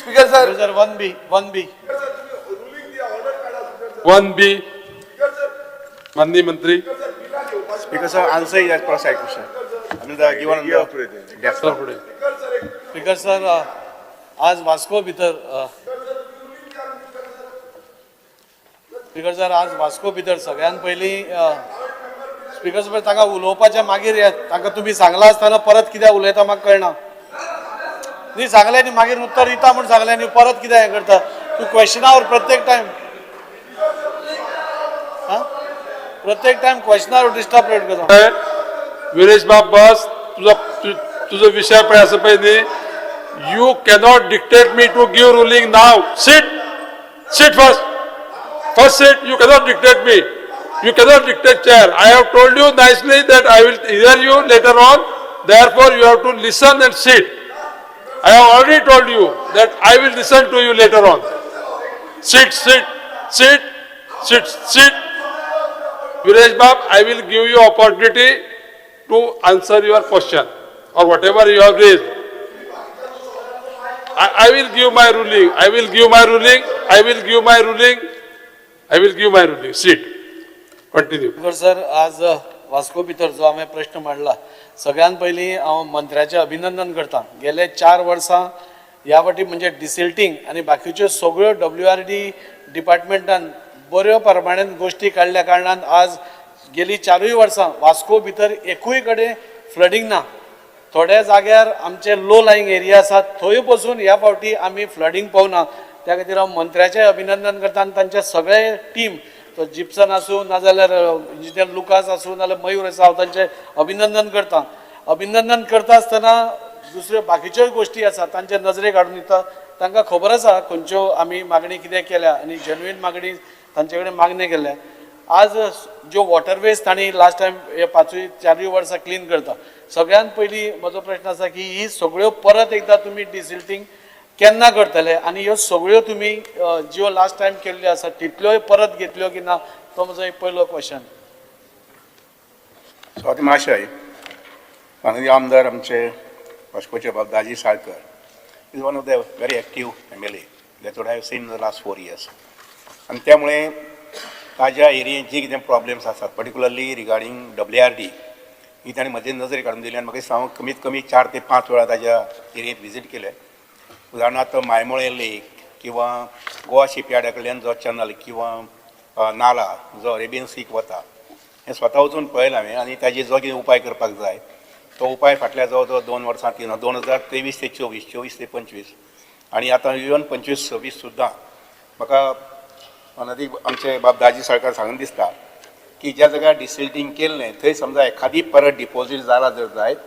Speaker sir. Sir, 1B, 1B. 1B. माननीय मंत्री. Speaker sir, answer is as per side question. I mean the given on the desk. Sir पुढे. Speaker sir, आज वास्को भितर speaker sir आज वास्को भितर सगळ्यात पयलीं स्पीकर सर ताका उलोवपाच्या मागीर ताका तुम्ही सांगला आसतना परत कित्याक उलयता म्हाका कळना न्ही सांगलें न्ही मागीर उत्तर दिता म्हूण सांगलें न्ही परत कित्याक हें करता तूं क्वेश्चनावर प्रत्येक टायम क्वेश्चनावर डिस्टर्ब करता. विरेश बाब बस तुझा विषय पळय आसा पळय न्ही. You cannot dictate me to give ruling now. Sit first. First sit. You cannot dictate me. You cannot dictate chair. I have told you nicely that I will hear you later on. Therefore, you have to listen and sit. I have already told you that I will listen to you later on. Sit. Viresh Bab, I will give you opportunity to answer your question or whatever you have raised. I will give my ruling. Sit. Continue. Sir आज वास्को भितर जो हांवें प्रश्न मांडला सगळ्यात पयलीं हांव मंत्र्याचें अभिनंदन करता. गेले 4 वर्सां ह्या फावटी म्हणजे डिसल्टींग आनी बाकीच्यो सगळ्यो WRD डिपार्टमेंटान बऱ्यो प्रमाणान गोश्टी काडल्या कारणान आज गेली 4 वर्सां वास्को भितर एकूय कडेन फ्लडींग ना. थोड्या जाग्यार आमचे लो लायंग एरिया आसात थंय पसून ह्या फावटी आमी फ्लडींग पावना. त्या खातीर हांव मंत्र्याचें अभिनंदन करता आनी तांचे सगळे टीम तो जिप्सन आसूं नाजाल्यार इंजिनियर लुकास आसूं नाजाल्यार मयूर आसा हांव तांचें अभिनंदन करता. अभिनंदन करता आसतना दुसऱ्यो बाकीच्योय गोश्टी आसा तांचे नजरेक हाडून दिता. तांकां खबर आसा खंयच्यो आमी मागणी कितें केल्या आनी जेन्युइन मागणी तांचे कडेन मागणी केल्या. आज ज्यो वॉटरवेज तांणी लास्ट टायम हे 4 वर्सां क्लीन करता सगळ्यात पयलीं म्हजो प्रश्न आसा की ही सगळ्यो परत एकदां तुमी डिसिल्टींग केन्ना करतले आनी ह्यो सगळ्यो तुमी ज्यो लास्ट टायम केल्ल्यो आसा तितल्योय परत घेतल्यो की ना तो म्हजो एक पयलो क्वेश्चन. स्वाती महाशय, माननीय आमदार आमचे वास्कोचे Bab Daji Salkar is one of the very active MLA that would have seen in the last 4 years. आणि त्यामुळे ताज्या एरियेत जी कितें प्रॉब्लेम्स आसात पर्टिक्युलरली रिगार्डींग WRD ही ताणें म्हजे नजरे काडून दिली आनी म्हाका हांव कमीत कमी 4 ते 5 वेळा ताज्या एरियेत विजीट केले. उदाहरणार्थ मायमोळे लेक किंवा गोवा शिपयार्डा कडल्यान जो चॅनल किंवा नाला जो अरेबियन सीक वता हें स्वता वचून पळयलां हांवें आनी ताजेर जो कितें उपाय करपाक जाय तो उपाय फाटल्या जवळ जवळ 2 वर्सां 2023 ते 24, 24 ते 25 आनी आतां इवन 25-26 सुद्दां म्हाका आमचे बाब दाजी साळकार सांगून दिसता की ज्या जाग्यार डिसिल्टींग केल्लें थंय समजा एखादी परत डिपॉझीट जाला जर जायत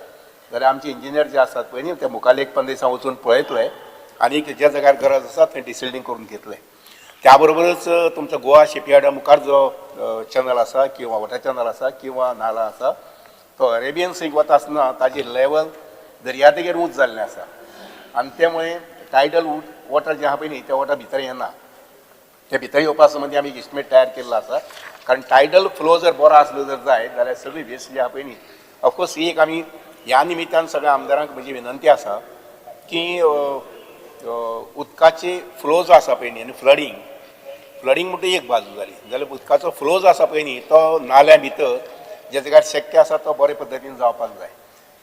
जाल्यार आमचे इंजिनियर जे आसात पळय न्ही ते मुखाल्ले 1 दिसां वचून पळयतले आनी ज्या जाग्यार गरज आसा थंय डिसिल्टींग करून घेतले. त्या बरोबरच तुमचो गोवा शिपयार्डा मुखार जो चॅनल आसा किंवा वॉटर चॅनल आसा किंवा नाला आसा तो अरेबियन सीक वता आसतना ताजी लेवल दर्या देगेर उंच जाल्लें आसा आनी त्यामुळे टायडल वॉटर जें आहा पळय न्ही तें वॉटर भितर येना. ते भितर येवपा संबंदी आमी इस्टिमेट तयार केल्लो आसा कारण टायडल फ्लो जर बरो आसलो जर जायत जाल्यार सगळी वेस्ट जी आहा पळय न्ही ऑफकोर्स ही एक आमी ह्या निमित्तान सगळ्या आमदारांक म्हजी विनंती आसा की उदकाची फ्लो जो आसा पळय न्ही आनी फ्लडींग म्हणटा एक बाजू जाली जाल्यार उदकाचो फ्लो जो आसा पळय न्ही तो नाल्या भितर जे जाग्यार शक्य आसा तो बरे पद्दतीन जावपाक जाय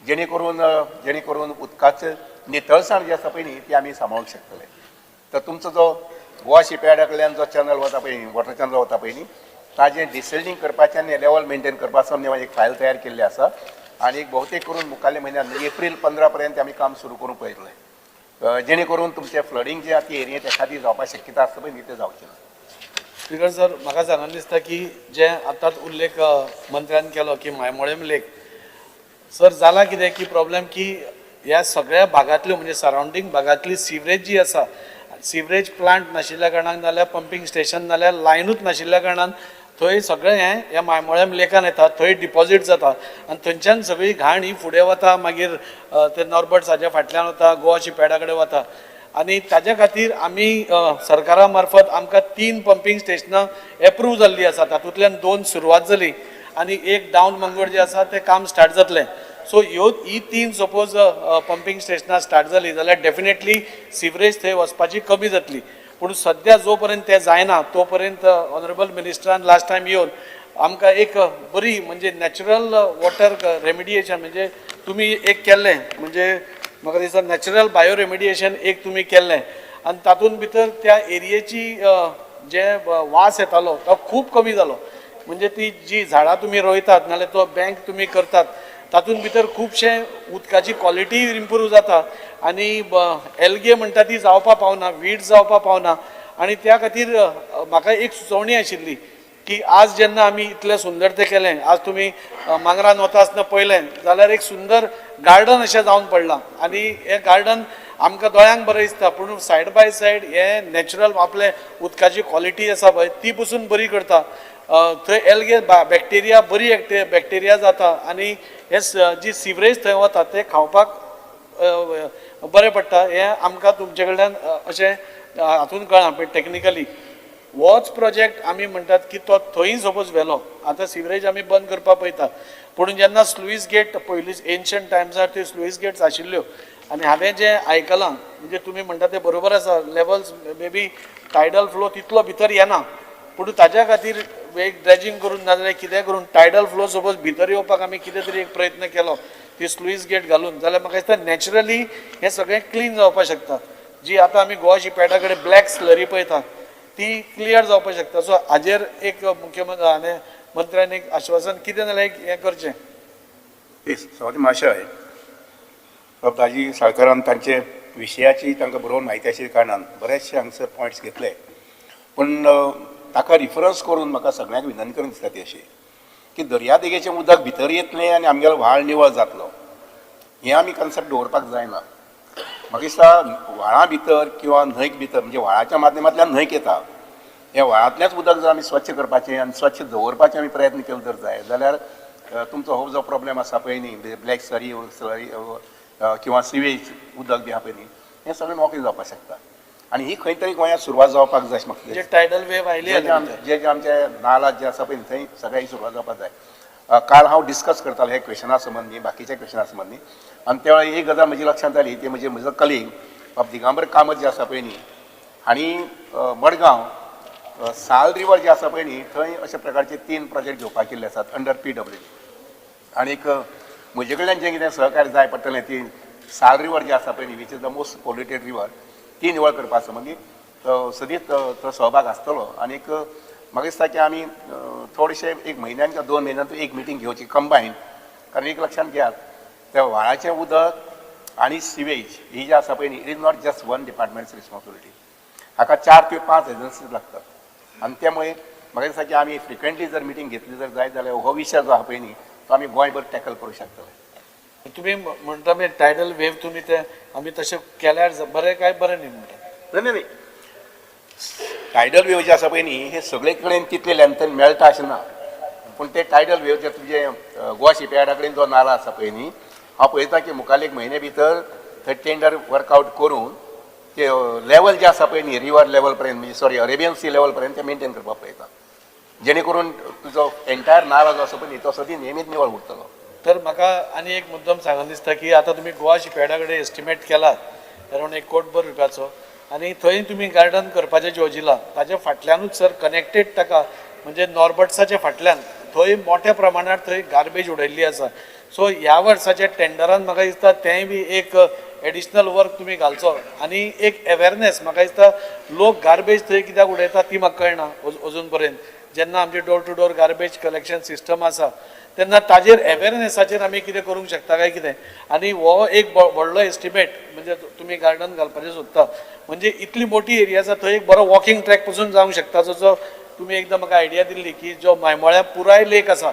जेणे करून उदकाचें नितळसाण जी आसा पळय न्ही ती आमी सांबाळूंक शकतले. तर तुमचो जो गोवा शिपयार्डा कडल्यान जो चॅनल वता पळय न्ही वॉटर चॅनल वता पळय न्ही ताजें डिसिल्टींग करपाचें आनी लेवल मेंटेन करपा संबंदी एक फायल तयार केल्ली आसा आनी एक भोवतेक करून मुखाल्ल्या म्हयन्यात एप्रील 15 पर्यंत आमी काम सुरू करूंक पळयतले जेणे करून तुमचें फ्लडींग जे आहा ती एरियेंत एखादी जावपाक शक्यता आसता पळय न्ही तें जावचें ना. स्पीकर सर म्हाका सांगून दिसता की जे आतांच उल्लेख मंत्र्यान केलो की मायमोळेम लेक सर जाला कितें की प्रॉब्लेम की ह्या सगळ्या भागांतल्यो म्हणजे सरावंडींग भागांतली सिवरेज जी आसा सिवरेज प्लांट नाशिल्ल्या कारणान नाल्यार पंपींग स्टेशन नाल्यार लायनूच नाशिल्ल्या कारणान थंय सगळें हें ह्या मायमोळेम लेकान येता थंय डिपॉझीट जाता आनी थंयच्यान सगळी घाण ही फुडें वता मागीर ते नॉर्बर्ट्साच्या फाटल्यान वता गोवा शिपयार्डा कडेन वता आनी ताज्या खातीर आमी सरकारा मार्फत आमकां 3 पंपींग स्टेशनां एप्रूव जाल्लीं आसा तातूंतल्यान 2 सुरवात जाली आनी एक डावन मंगोड जे आसा तें काम स्टार्ट जातलें. सो ही तीन सपोज पंपिंग स्टेशनां स्टार्ट जाली जाल्यार डेफिनेटली सिवरेज थंय वचपाची कमी जातली. पूण सद्या जो पर्यंत तें जायना तो पर्यंत ऑनरेबल मिनिस्टरान लास्ट टायम येवन आमकां एक बरी म्हणजे नॅचरल वॉटर रेमिडिएशन म्हणजे तुमी एक केल्लें म्हणजे म्हाका दिसता नॅचरल बायो रेमिडिएशन एक तुमी केल्लें आनी तातूंत भितर त्या एरियेची जे वास येतालो तो खूब कमी जालो. म्हणजे ती जी झाडां तुमी रोयतात नाल्यार तो बँक तुमी करतात तातूंत भितर खुबशे उदकाची क्वॉलिटी इम्प्रूव जाता आनी एल्गे म्हणटा ती जावपाक पावना, वीड्स जावपाक पावना. आनी त्या खातीर म्हाका एक सुचोवणी आशिल्ली की आज जेन्ना आमी इतलें सुंदर तें केलें, आज तुमी मांगरान वता आसतना पळयलें जाल्यार एक सुंदर गार्डन अशें जावन पडलां. आनी हें गार्डन आमकां दोळ्यांक बरें दिसता पूण सायड बाय सायड हें नॅचरल आपले उदकाची क्वॉलिटी आसा पळय ती पसून बरी करता. थंय एल्गे बॅक्टेरिया बरी बॅक्टेरिया जाता आनी हे जी सिवरेज थंय वता ते खावपाक बरें पडटा. हें आमकां तुमचे कडल्यान अशें हातून कळ्ळां पण टॅक्निकली होच प्रोजेक्ट आमी म्हणटात की तो थंय सपोज व्हेलो आतां सिवरेज आमी बंद करपाक पळयता पूण जेन्ना स्लुईस गेट पयलीं एन्शंट टायम्सार त्यो स्लुईस गेट्स आशिल्ल्यो आनी हांवें जें आयकलां म्हणजे तुमी म्हणटा तें बरोबर आसा levels may be tidal flow तितलो भितर येना पूण ताज्या खातीर एक ड्रेजिंग करून नाजाल्यार कितें करून टायडल फ्लो सपोज भितर येवपाक आमी कितें तरी एक प्रयत्न केलो ती स्लुईस गेट घालून जाल्यार म्हाका दिसता नॅचरली हें सगळें क्लीन जावपाक शकता. जी आतां आमी गोवा शिपयार्डा कडेन ब्लॅक स्लरी पळयता ती क्लियर जावपाक शकता. सो हाजेर एक मुख्यमंत्री आनी मंत्र्यान एक आश्वासन कितें जाल्यार एक हें करचें. सवाती महाशय दाजी साळकरान तांचे विशयाची तांकां बरोबर म्हायती आशिल्ल्या कारणान बरेचशे हांगसर पॉयंट्स घेतले पूण ताका रिफरन्स करून म्हाका सगळ्यांक विनंती करून दिसता ती अशी की दर्यादेगेचें उदक भितर येतलें आनी आमगेलो व्हाळ निवळ जातलो हें आमी कन्सेप्ट दवरपाक जायना. म्हाका दिसता व्हाळा भितर किंवा न्हंयक भितर म्हणजे व्हाळाच्या माध्यमांतल्यान न्हंयक येता हे व्हाळांतलेंच उदक जर आमी स्वच्छ करपाचें आनी स्वच्छ दवरपाचें आमी प्रयत्न केलो जर जाय जाल्यार तुमचो हो जो प्रॉब्लेम आसा पळय न्ही ब्लॅक स्लरी किंवा सिवेज उदक बी आहा पळय न्ही हें सगळें मोकळें जावपाक शकता आनी ही खंय तरी गोंयांत सुरवात जावपाक जाय अशें म्हाका दिसता. टायडल वेव आयली जे आमचे नाला जे आसा पळय थंय सगळ्याक सुरवात जावपाक जाय. काल हांव डिस्कस करतालो हे क्वेशना संबंदी बाकीच्या क्वेशना संबंदी आनी त्या वेळार एक गजाल म्हजी लक्षांत आयली ती म्हणजे म्हजो कलीग बाब दिगांबर कामत जे आसा पळय न्ही हांणी मडगांव साल रिवर जे आसा पळय न्ही थंय अशा प्रकारचे 3 प्रोजेक्ट घेवपाक केल्ले आसात अंडर PWD आनी म्हजे कडल्यान जें कितें सहकार्य जाय पडटलें ती साल रिवर जे आसा पळय न्ही which is the most polluted river ती निवळ करपा संबंदी सदींच तो सहभाग आसतलो आनी म्हाका दिसता की आमी थोडेशे एक म्हयन्यान किंवा 2 म्हयन्यान एक मिटींग घेवची कंबायन कारण एक लक्षांत घेयात त्या व्हाळाचें उदक आनी सिवेज ही जी आसा पळय न्ही it is not just one departments responsibility हाका 4 ते 5 एजन्सीज लागतात आनी त्यामुळे म्हाका दिसता की आमी फ्रिक्वेंटली जर मिटींग घेतली जर जाय जाल्यार हो विशय जो आहा पळय न्ही तो आमी गोंयभर टॅकल करूं शकतले. तुमी म्हणटा मी टायडल वेव तुमी ते आमी तशें केल्यार बरें काय बरें न्ही म्हणटा. नाही टायडल वेव जे आसा पळय न्ही हे सगळे कडेन तितले लेंथन मेळटा अशें ना पूण ते टायडल वेव जे तुजे गोवा शिपयार्डा कडेन जो नाला आसा पळय न्ही हांव पळयता की मुखाल्ले एक म्हयने भितर थंय टेंडर वर्कआवट करून ते लेवल जे आसा पळय न्ही रिवर लेवल पर्यंत म्हणजे सॉरी अरेबियन सी लेवल पर्यंत ते मेंटेन करपाक पळयता जेणे करून तुजो एंटायर नाला जो आसा पळय न्ही तो सदी नेहमीच निवळ उरतलो. तर म्हाका आनी एक मुद्दम सांगून दिसता की आतां तुमी गोवा शिपयार्डा कडेन एस्टिमेट केलात अरावंड 1 कोटी रुपयाचो आनी थंय तुमी गार्डन करपाचें योजिलां ताच्या फाटल्यानूच सर कनेक्टेड ताका म्हणजे नॉर्बट्साच्या फाटल्यान थंय मोठ्या प्रमाणात थंय गार्बेज उडयल्ली आसा. सो ह्या वर्साच्या टेंडरान म्हाका दिसता तेंय बी एक एडिशनल वर्क तुमी घालचो आनी एक अवेरनेस म्हाका दिसता लोक गार्बेज थंय कित्याक उडयता ती म्हाका कळना अजून पर्यंत. जेन्ना आमचे door to door garbage collection system आसा तेन्ना ताजेर अवेरनेसाचेर आमी कितें करूंक शकता काय कितें आनी हो एक व्हडलो एस्टिमेट म्हणजे तुमी गार्डन घालपाचें सोदता म्हणजे इतली मोठी एरिया आसा थंय एक बरो वॉकिंग ट्रॅक पसून जावंक शकता जो तुमी एकदां म्हाका आयडिया दिल्ली की जो मायमोळ्या पुराय लेक आसा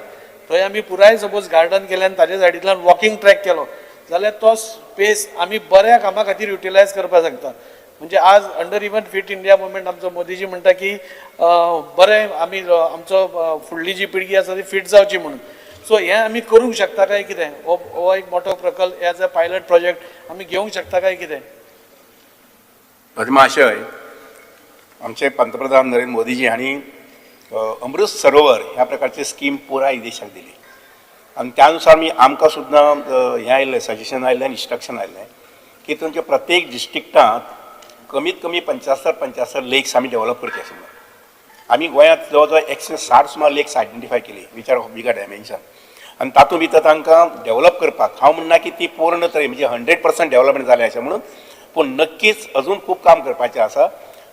थंय आमी पुराय सपोज गार्डन केलें आनी ताजे सायडींतल्यान वॉकिंग ट्रॅक केलो जाल्यार तो स्पेस आमी बऱ्या कामा खातीर युटिलायज करपाक शकता. म्हणजे आज under even fit India movement आमचो मोदीजी म्हणटा की बरें आमी आमचो फुडली जी पिळगी आसा ती फिट जावची म्हणून. सो हें आमी करूंक शकता काय कितें हो एक मोठो प्रकल्प एज अ पायलट प्रोजेक्ट आमी घेवंक शकता काय कितें. महाशय आमचे पंतप्रधान नरेंद्र मोदीजी हांणी अमृत सरोवर ह्या प्रकारची स्कीम पुराय देशाक दिली आणि त्यानुसार आमकां सुद्दां हें आयिल्लें सजेशन आयिल्लें इन्स्ट्रक्शन आयिल्लें की तुमच्या प्रत्येक डिस्ट्रिक्टांत कमीत कमी 75 लेक्स आमी डेव्हलप करचे अशें म्हणून. आमी गोंयांत जवळ जवळ 160 सुमार लेक्स आयडेंटिफाय केली which are of bigger dimension. आनी तातूंत भितर तांकां डेव्हलप करपाक हांव म्हणना की ती पूर्ण तरी म्हणजे 100% डेव्हलपमेंट जालें अशें म्हणून, पूण नक्कीच अजून खूब काम करपाचें आसा.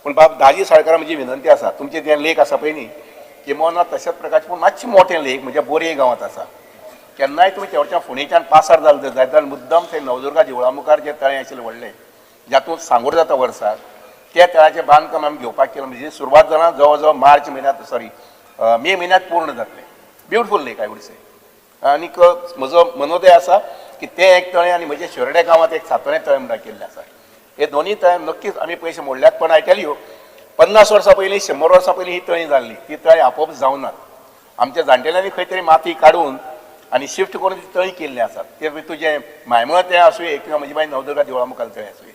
पूण बाब दाजी साळकारा म्हजी विनंती आसा, तुमचें जें लेक आसा पळय न्ही किंवा तशाच प्रकारचें पूण मातशें मोठें लेक म्हणजे बोरये गांवांत आसा. केन्नाय तुमी तेवच्या फुडेच्यान पासार जालें जायत जाल्यार मुद्दम थंय नवदुर्गा देवळा मुखार जें तळें आशिल्लें व्हडलें जातूंत सांगोड जाता वर्साक, त्या तळ्याचें बांदकाम आमी घेवपाक केलें. म्हणजे सुरवात जालां जवळ जवळ मार्च म्हयन्यांत मे म्हयन्यांत पूर्ण जातलें. ब्युटिफूल लेक आय वूड से. आनीक म्हजो मनोदय आसा की तें एक तळें आनी म्हज्या शेरडे गांवांत एक सातोळें तळें म्हणून केल्लें आसा. हे दोनूय तळ्यां नक्कीच आमी पयशे मोडल्यात. पण आय टेल यू 50 वर्सां पयलीं 100 वर्सां पयलीं ही तळीं जाल्लीं. ती तळीं आपोवप जावनात. आमच्या जाणटेल्यांनी खंय तरी माती काडून आनी शिफ्ट करून ती तळीं केल्लीं आसात. ते तुजें मायमळ तें आसूं किंवा म्हजी बाई नवदुर्गा देवळा मुखार तळें आसूं.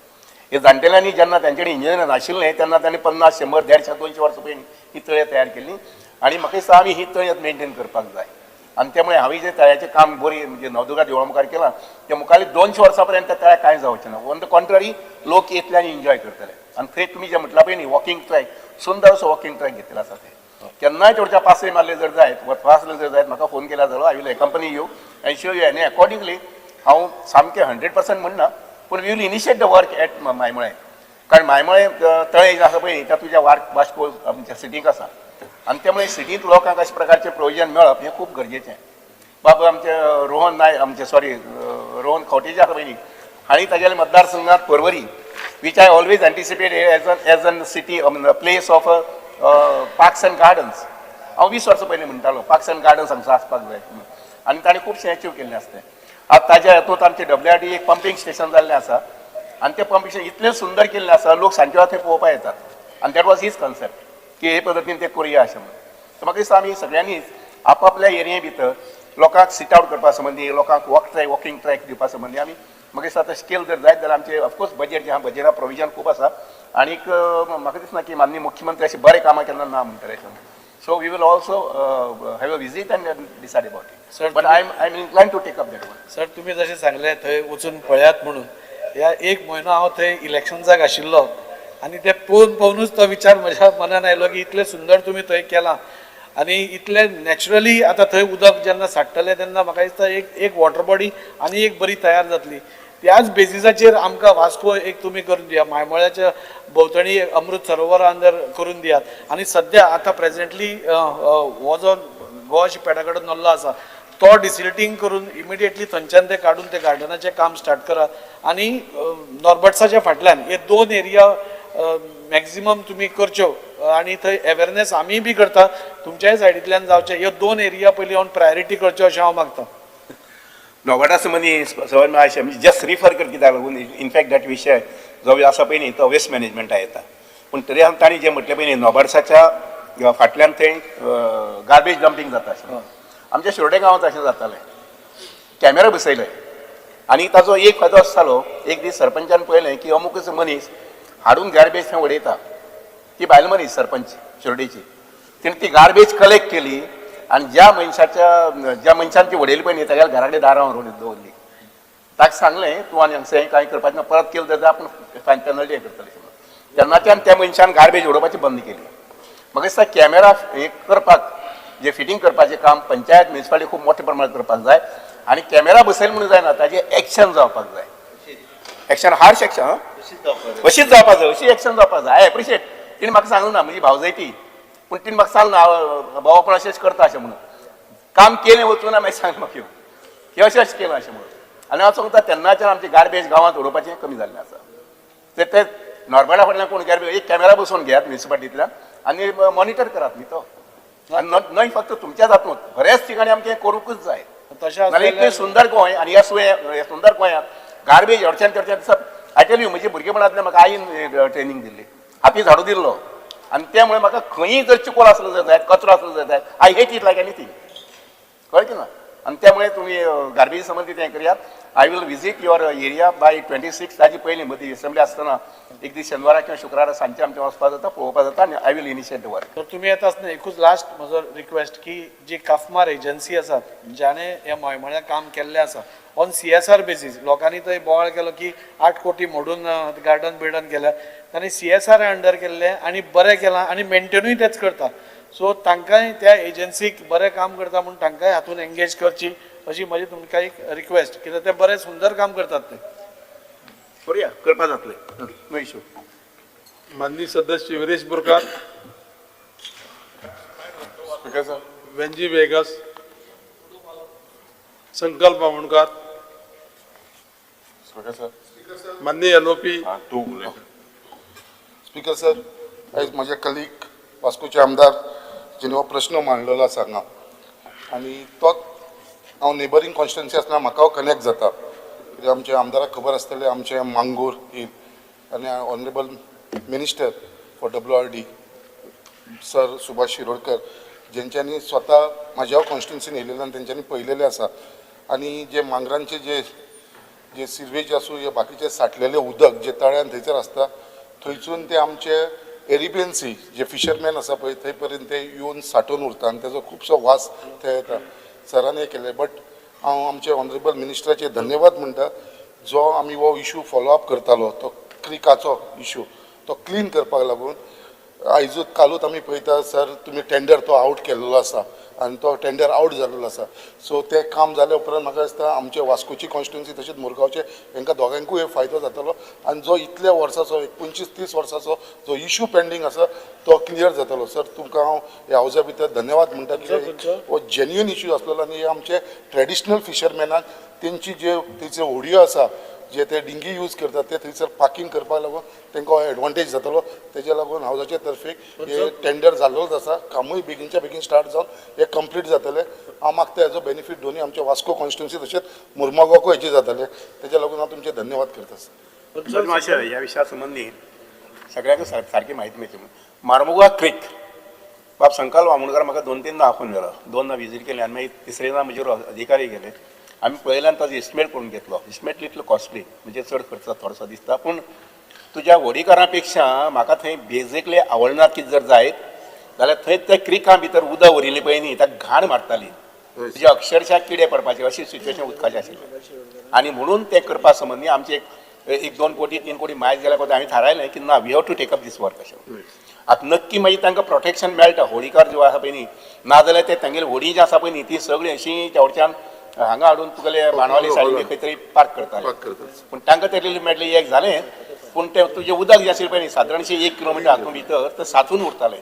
हे जाणटेल्यांनी जेन्ना तांचेकडेन इंजिनियर नाशिल्लें तेन्ना तांणी 50, 100, 150, 200 वर्सां पयलीं ही तळ्यां तयार केल्लीं. आनी म्हाका दिसता आमी ही तळी मेंटेन करपाक जाय. आनी त्यामुळे हांवें जें तळ्याचें काम बरी म्हणजे नवदुर्गा देवळा मुखार केलां तें मुखारली 200 वर्सां पर्यंत त्या तळ्याक कांय जावचें ना. ऑन द कॉन्ट्ररी लोक येतले आनी एन्जॉय करतले. आनी थंय तुमी जें म्हटलां पळय न्ही वॉकिंग ट्रॅक, सुंदर असो वॉकिंग ट्रॅक घेतलेलो आसा थंय. केन्नाय तेवच्या पासय मारले जर जायत वा पासले जर जायत म्हाका फोन केला जालो I will accompany you and show you. आनी अकॉर्डिंगली हांव सामकें 100% म्हणना पूण we will initiate the work at Maimale. कारण मायमळे तळें जें आसा पळय त्या तुज्या वास्को आमच्या सिटीक आसा. आनी त्यामुळे सिटींत लोकांक अशा प्रकारचें प्रोविजन मेळप हें खूब गरजेचें. बाबा आमचे रोहन नायक रोहन खंवटे जे आसा पळय न्ही हांणी तागेल्या मतदारसंघात पर्वरी वीच I always anticipate as an city place of parks and gardens. हांव 20 वर्सां पयलीं म्हणटालो पार्क्स अँड गार्डन्स हांगसर आसपाक जाय म्हणून. आनी ताणें खुबशें अचीव केल्लें आसलें. आतां ताज्या हातूंत आमचें WRD एक पंपींग स्टेशन जाल्लें आसा. आनी तें पंपींग स्टेशन इतलें सुंदर केल्लें आसा लोक सांजचे वेळार थंय पळोवपाक येतात. आनी दॅट वॉज हीज कन्सेप्ट की हे पद्दतीन तें करुया अशें म्हणून. सो म्हाका दिसता आमी सगळ्यांनीच आपापल्या एरिये भितर लोकांक सिट आउट करपा संबंदी लोकांक वॉकिंग ट्रॅक दिवपा संबंदी आमी म्हाका दिसता आतां स्केल जर जायत जाल्यार आमचें ऑफकोर्स बजेट जें आहा बजेटा प्रोविजन खूब आसा. आनीक म्हाका दिसना की माननीय मुख्यमंत्री अशें बरें कामां केन्ना ना म्हणटले अशें. So we will also have a visit and decide about it. Sir, but I am incline to take up that one. Sir तुम्ही जशें सांगलें थंय वचून पळयात म्हणून. ह्या 1 म्हयनो हांव थंय इलेक्शन्साक आशिल्लो आनी ते पळोवनूच तो विचार म्हज्या मनान आयलो की इतलें सुंदर तुमी थंय केलां आनी इतलें नॅचरली आतां थंय उदक जेन्ना साठटलें तेन्ना म्हाका दिसता एक वॉटर बॉडी आनी एक बरी तयार जातली. त्याच बेसिसाचेर आमकां वास्को एक तुमी करून दिया. मायमळ्याच्या भोंवतणी अमृत सरोवरा अंदर करून दियात. आनी सद्या आतां प्रेझेंटली हो जो गोवा शिपेटा कडेन नल्लो आसा तो डिसिल्टिंग करून इमिडिएटली थंयच्यान ते काडून ते गार्डनाचें काम स्टार्ट करात. आनी नॉर्बट्साच्या फाटल्यान हे 2 एरिया मॅक्झिमम तुमी करच्यो आनी थंय अवेरनेस आमी बी करता तुमच्याय सायडींतल्यान जावचें. ह्यो 2 एरिया पयलीं ऑन प्रायोरिटी करच्यो अशें हांव मागतां. नोवाटा संबंधी सवय अशें म्हणजे जस्ट रिफर कर कित्याक लागून इनफॅक्ट दॅट विशय जो आसा पळय न्ही तो वेस्ट मॅनेजमेंटा येता. पूण तरी हांव तांणी जें म्हटलें पळय न्ही नोबार्ड्साच्या फाटल्यान थंय गार्बेज डंपिंग जाता अशें. आमच्या शिरोडे गांवांत अशें जातालें. कॅमेरा बसयले आनी ताचो एक फायदो आसतालो. एक दीस सरपंचान पळयलें की अमुकूच मनीस हाडून गार्बेज थंय उडयता. ती बायल मनीस सरपंच शिरोडेची तिणें ती गार्बेज कलेक्ट केली आनी ज्या मनशान ती उडयली पळय न्ही ताच्या घरा कडेन दारां व्हरून दवरली. ताका सांगलें तूं आनी हांगसर हें कांय करपाचें ना परत केलें जाल्यार आपूण फायन पेनल्टी हें करतलें. तेन्नाच्यान त्या मनशान गार्बेज उडोवपाची बंद केली. म्हाका दिसता कॅमेरा हें करपाक जे फिटींग करपाचें काम पंचायत म्युनिसिपालिटी खूब मोठ्या प्रमाणांत करपाक जाय. आनी कॅमेरा बसयले म्हणून जायना ताजें एक्शन जावपाक जाय. एक्शन हार्श एक्शन अशीच जावपाक जाय. अशी एक्शन जावपाक जाय. आय एप्रिशिएट तिणें म्हाका सांगलें ना म्हजी भावजय ती पूण तिणें म्हाका सांगलें भाऊ पण अशेंच करता अशें म्हणून. काम केलें वचून मागीर सांग म्हाका येवन की अशेंच केलां अशें म्हणून. आनी हांव सांगता तेन्नाच्यान आमचें गार्बेज गांवांत उडोवपाचें कमी जाल्लें आसा. ते नॉर्बेटा फाटल्यान कोण गार्बेज एक कॅमेरा बसोवन घेयात म्युनिसिपालिटींतल्यान आनी मॉनिटर करात न्ही तो. न्हय फक्त तुमच्याच हातूंत बऱ्याच ठिकाणी आमचें हें करूंकच जाय. जाल्यार इतलें सुंदर गोंय आनी ह्या सुंदर गोंयांत गार्बेज एवढच्यान तेवच्यान दिसप. आय टेल यू म्हजे भुरगेपणांतल्यान म्हाका आईन ट्रेनींग दिल्ली. हाती झाडू दिल्लो आनी त्यामुळे म्हाका खंयी जर चिकोल आसलो जर जायत कचरो आसलो जर जायत I hate it like anything. कळ्ळें ना. आणि त्यामुळे तुम्ही गार्बेज संबंधित हें करात. I will visit your area bye 26 ताजी पयलीं मदीं असेंब्ली आसतना एक दीस शेनवारा किंवा शुक्रारा सांजचे आमचे वचपा जाता पळोवपा जाता आनी I will initiate the work. तर तुम्ही येता आसतना एकूच लास्ट म्हजो रिक्वेस्ट की जी काफमार एजन्सी आसात ज्याने हे मोयमळ्या काम केल्लें आसा ऑन CSR बेसीस, लोकांनी थंय बोवाळ केलो की 8 कोटी मोडून गार्डन बिल्डन केल्या, तांणी CSR अंडर केल्लें आनी बरें केलां आनी मेंटेनूय तेच करता. सो तांकांय त्या एजन्सीक बरें काम करता म्हणून तांकांय हातूंत एंगेज करची अशी म्हजी तुमकां एक रिक्वेस्ट, कित्याक ते बरें सुंदर काम करतात ते. करूया, करपा जातलें, नो इश्यू. माननीय सदस्य Viresh Borkar, speaker sir. Venzy Viegas, Sankalp Bamankar, speaker sir. माननीय LOP, तू उलय. स्पीकर सर, आयज म्हजे कलीग वास्कोचे आमदार जेणे हो प्रश्न मांडलेलो आसा हांगा आनी तोच हांव नेबरींग कॉन्स्टिट्युएन्सी आसतना म्हाका कनेक्ट जाता. कित्याक आमच्या आमदाराक खबर आसतलें आमचें मांगूर हिल आनी honourable minister for WRD sir Subhash Shirodkar जेंच्यांनी स्वता म्हाज्या कॉन्स्टिट्युएन्सीन येयलेलें आनी तेंच्यांनी पळयलेलें आसा. आनी जे मांगरांचे जे सिवेज आसूं हे बाकीचे साठलेले उदक जे तळ्यान थंयसर आसता थंयसून ते आमचे एरिबियन सी जे फिशरमॅन आसा पळय थंय पर्यंत ते येवन सांठून उरता आनी तेजो खुबसो वास थंय येता. सरान हें केलें, बट हांव आमचे ऑनरेबल मिनिस्टराचे धन्यवाद म्हणटा जो आमी हो इशू फॉलोअप करतालो तो क्रिकाचो इशू तो क्लीन करपाक लागून. आयजूच कालूच आमी पळयता सर तुमी टेंडर तो आउट केल्लो आसा आनी तो टेंडर आउट जाल्लो आसा. सो तें काम जाल्या उपरांत म्हाका दिसता आमचे वास्कोची कॉन्स्टिट्युएन्सी तशेंच मुरगांवचे हांकां दोगांयकूय हे फायदो जातलो आनी जो इतल्या वर्साचो 25-30 वर्साचो जो इशू पेंडींग आसा तो क्लियर जातलो. सर तुमकां हांव ह्या हावजा भितर धन्यवाद म्हणटा कित्याक हो जेन्युइन इशू आसलेलो आनी हे आमचे ट्रेडिशनल फिशरमॅनाक तेंची जे थंयचे होडयो आसा जे ते डिंगी यूज करतात ते थंयसर पार्किंग करपाक लागून तांकां एडवांटेज जातलो. तेज्या लागून हावजाचे तर्फे हे टेंडर जाल्लोच आसा. कामूय बेगीनच्या बेगीन स्टार्ट जावन हे कंप्लीट जातले. हांव मागता हेजो बेनिफीट दोनी आमच्या वास्को कॉन्स्टिट्युएन्सी तशेंच मुरमागांवूय हेचे जातले. तेज्या लागून हांव तुमचे धन्यवाद करता सर. मातशें ह्या विशया संबंधी सगळ्यांक सारकी म्हायती मेळची. मार्मुगा क्रीक बाब संकल्प बामणकार म्हाका 2-3दां आफोन गेलो, 2दां विजीट केली आनी मागीर तिसरेदां म्हजेर अधिकारी गेले. आमी पळयल्यान ताजो एस्टिमेट करून घेतलो. एस्टिमेट इतलो कॉस्टली म्हणजे चड खर्च थोडोसो दिसता, पूण तुज्या व्हडीकारा पेक्षा म्हाका थंय बेजिकली आवडनात कितें जर जायत जाल्यार थंय त्या क्रिका भितर उदक उरिल्ली पळय न्ही ताका घाण मारताली म्हणजे अक्षरशः किडे पडपाचे अशी सिच्युएशन उदकाचें आशिल्लें. आनी म्हणून तें करपा संबंदी आमचे एक 2 कोटी 3 कोटी मायज गेल्या पळय हांवें थारायलें की ना we have to take up this work अशें. आतां नक्की मागीर तांकां प्रोटेक्शन मेळटा. होडीकार जो आसा पळय न्ही नाजाल्यार ते तांगेली होडी जी आसा पळय न्ही ती सगळी अशी तेवढच्यान हांगा हाडून तुगेले बाणावली सायडीन खंय तरी पार्क करताले. पूण तांकां ते रिलीफ मेळटलें एक जालें, पूण तें तुजें उदक जें आशिल्लें पळय न्ही सादारणशें 1 किलोमिटर हातूंत भितर तें सांचून उरतालें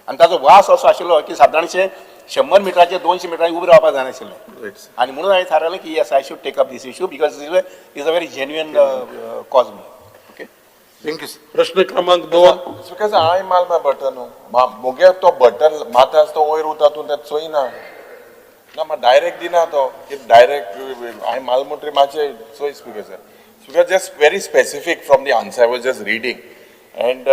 आनी ताजो वास असो आशिल्लो की सादारणशें 100 मिटराचे 200 मिटरांनी उबें रावपाक जायनाशिल्लें. आनी म्हणून हांवें थारायलें की yes I should take up this issue because is a very genuine cause मी. Okay, thank you. प्रश्न क्रमांक 2. स्पीकर सर हांवें माल मा बटन मुगे तो बटन माता आसा तो वयर उरता तूं तें चोयना ना म्हाका डायरेक्ट दिना तो डायरेक्ट हांवें माल म्हणटरी मातशें चोय speaker sir. Speaker just very specific from the answer I was just reading end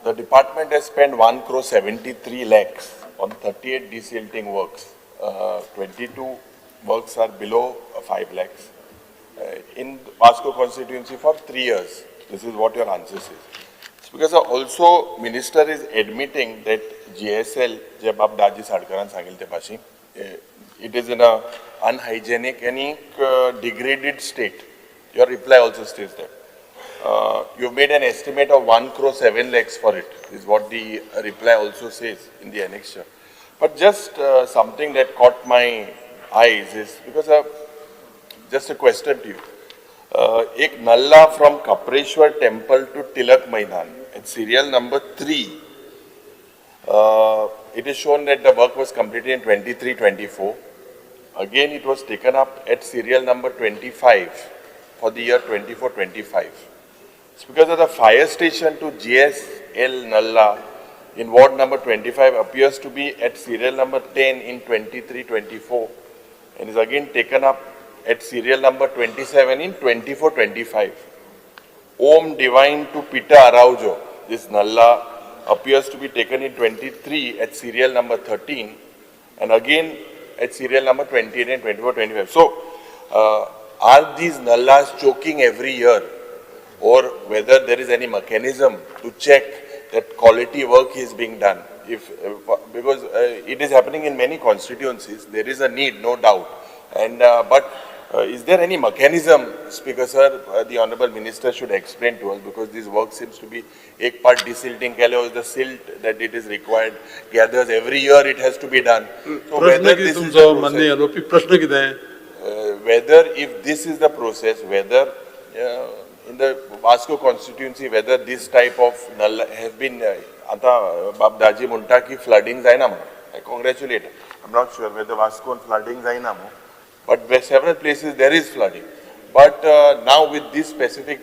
the department has spent 1,73 lakhs on 38 desilting works. 22 works are below 5 lakhs. In Vasco constituency for 3 years. This is what your answer says. Because also minister is admitting that GSL, जे बाब दाजी साडकरान सांगिल्ले ते भाशेन, it is in a unhygienic and degraded state. Your reply also states that. You've made an estimate of 1,07 lakhs for it, is what the reply also says in the annexure. But just something that caught my eyes is, because just a question to you. एक नल्ला from Kapreshwar temple to Tilak Maidan, at serial number 3, it is shown that the work was completed in 23-24. Again, it was taken up at serial number 25 for the year 24-25. It's because of the fire station to GSL Nalla in ward number 25 appears to be at serial number 10 in 23-24 and is again taken up at serial number 27 in 24-25. Om Divine to Pita Araujo, this Nalla appears to be taken in 23 at serial number 13 and again at serial number 28 and 24, 25. So, are these nallas choking every year, or whether there is any mechanism to check that quality work is being done? Because it is happening in many constituencies, there is a need, no doubt. And but is there any mechanism, Speaker Sir, the Honourable Minister should explain to us, because this work seems to be एक part desilting is the silt that it is required gathers every year, it has to be done. So प्रश्न किती तुमचो मान्य आरोपी प्रश्न कितें? Whether if this is the process, whether in the Vasco constituency, whether this type of null have been आता बाब दाजी म्हणटा की flooding जायना म्हणून. I congratulate. I'm not sure whether Vasco flooding जायना म्हणून. But where several places there is flooding. But now with this specific,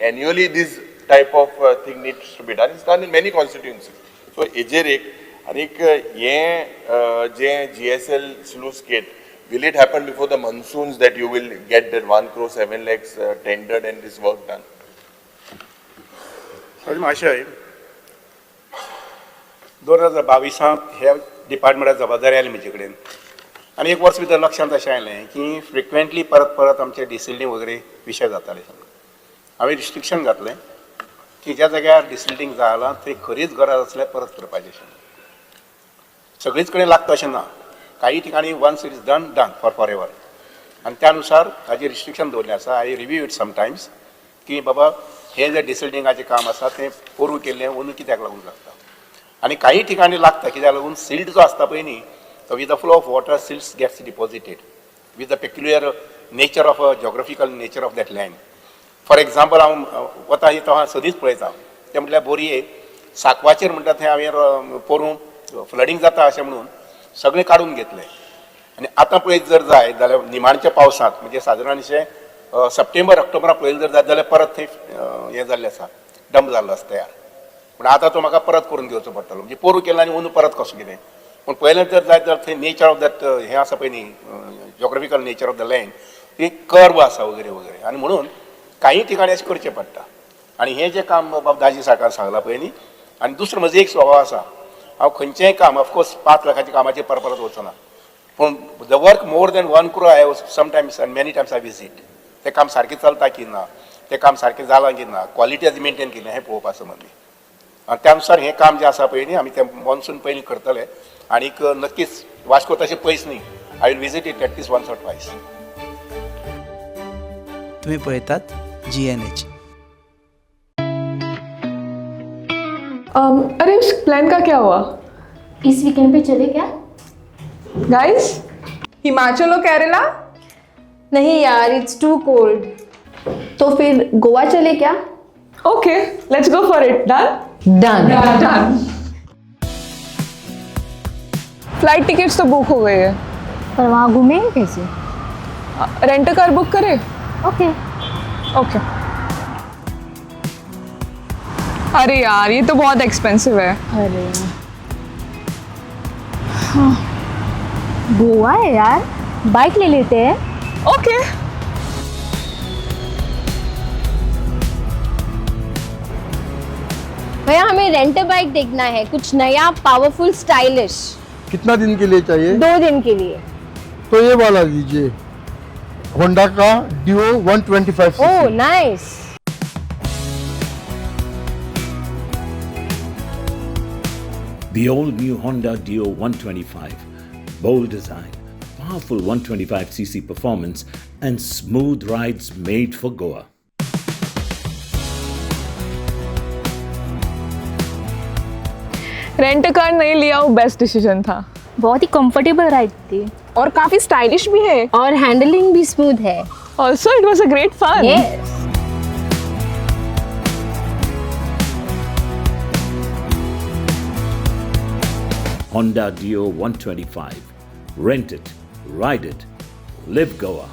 annually this type of thing needs to be done. It's done in many constituencies. So हेजेर एक आनीक हे जे GSL sluice gate, will it happen before the monsoons that you will get that 1 crore 7 lakhs tendered and this work done? महाशय 2022 हे डिपार्टमेंटाची जबाबदारी आली म्हजे कडेन आनी एक वर्स भितर लक्षांत अशें आयलें की फ्रिक्वेंटली परत परत आमचे डिसिल्टींग वगैरे विशय जाताले. हांवें रिस्ट्रिक्शन घातलें की ज्या जाग्यार डिसिल्टींग जालां थंय खरीच गरज आसल्यार परत करपाचें. सगळीच कडेन लागता अशें ना, काही ठिकाणी once it is done forever. आनी त्या अनुसार हाजेर रिस्ट्रिक्शन दवरलें आसा. आय रिव्यू इट समटायम्स की बाबा हे जे डिसिल्टिंगाचें काम आसा तें पोरू केल्लें अंदू कित्याक लागून लागता. आनी काही ठिकाणी लागता कित्याक लागून सिल्ट जो आसता पळय न्ही, with the flow of water, silts gets deposited with the peculiar nature of geographical nature of that land. For example, हांव वता येता सदींच पळयता तें म्हटल्यार बोरये साकवाचेर म्हणटा थंय हांवें पोरूं फ्लडींग जाता अशें म्हणून सगळें काडून घेतलें. आनी आतां पळयत जर जाय जाल्यार निमाणच्या पावसांत म्हणजे सादारण अशें सप्टेंबर ऑक्टोबरा पळयलें जर जाय जाल्यार परत थंय हें जाल्लें आसा, डंप जाल्लो आसा तयार. पूण आतां तो म्हाका परत करून घेवचो पडटलो, म्हणजे पोरू केला आनी अंदू परत कसो कितें. पूण पयलें जर जाय जाल्यार थंय नेचर ऑफ दॅट हें आसा पळय न्ही, geographical nature of the land ती कर्व आसा वगैरे वगैरे. आनी म्हणून काही ठिकाणी अशें करचें पडटा. आनी हें जें काम बाब दाजी सारकार सांगलां पळय न्ही. आनी दुसरो म्हजो एक स्वभाव आसा, हांव खंयचेंय काम ऑफकोर्स 5 लाखाच्या कामाचेर परत वचना, पूण the work more than 1 crore I sometimes end many Times I visit. तें काम सारकें चलता की ना, तें काम सारकें जालां की ना, क्वॉलिटी आजी मेंटेन केलें हें पळोवपा संबंदी. आनी त्या अनुसार हें काम जें आसा पळय न्ही आमी तें मॉन्सून पयलीं करतले. आनीक नक्कीच वास्को तशें पयस न्ही, I will visit it at least once or twice. तुम्ही पळयतात GNH. अरे उस प्लान का क्या हुआ? इस वीकेंड पे चले क्या? गाइस, हिमाचल और केरला? नहीं यार, इट्स टू कोल्ड. तो फिर गोवा चले क्या? Okay, let's go for it. Done? Done. Flight tickets तो बुक हो गए हैं. पर वहाँ घूमेंगे कैसे? रेंट कार बुक करें? ओके. ओके. अरे यार, ये तो बहुत एक्सपेंसिव है. अरे हाँ, गोवा है यार, बाइक ले लेते हैं. ओके. भैया हमें रेंट बाइक देखना है, कुछ नया, पावरफुल, स्टाइलिश. कितना दिन के लिए चाहिए? 2 दिन के लिए. तो ये वाला लीजिए, होंडा का Dio 125 oh nice. The all-new Honda Dio 125. Bold design, powerful 125cc performance, and smooth rides made for Goa. Rent car नहीं लिया वो बेस्ट डिसीजन था. बहुत ही कंफर्टेबल राइड थी और काफी स्टाइलिश भी है. और हैंडलिंग भी स्मूथ है. Also it was a great fun. Yes. Honda Dio 125. Rent it, ride it, live Goa.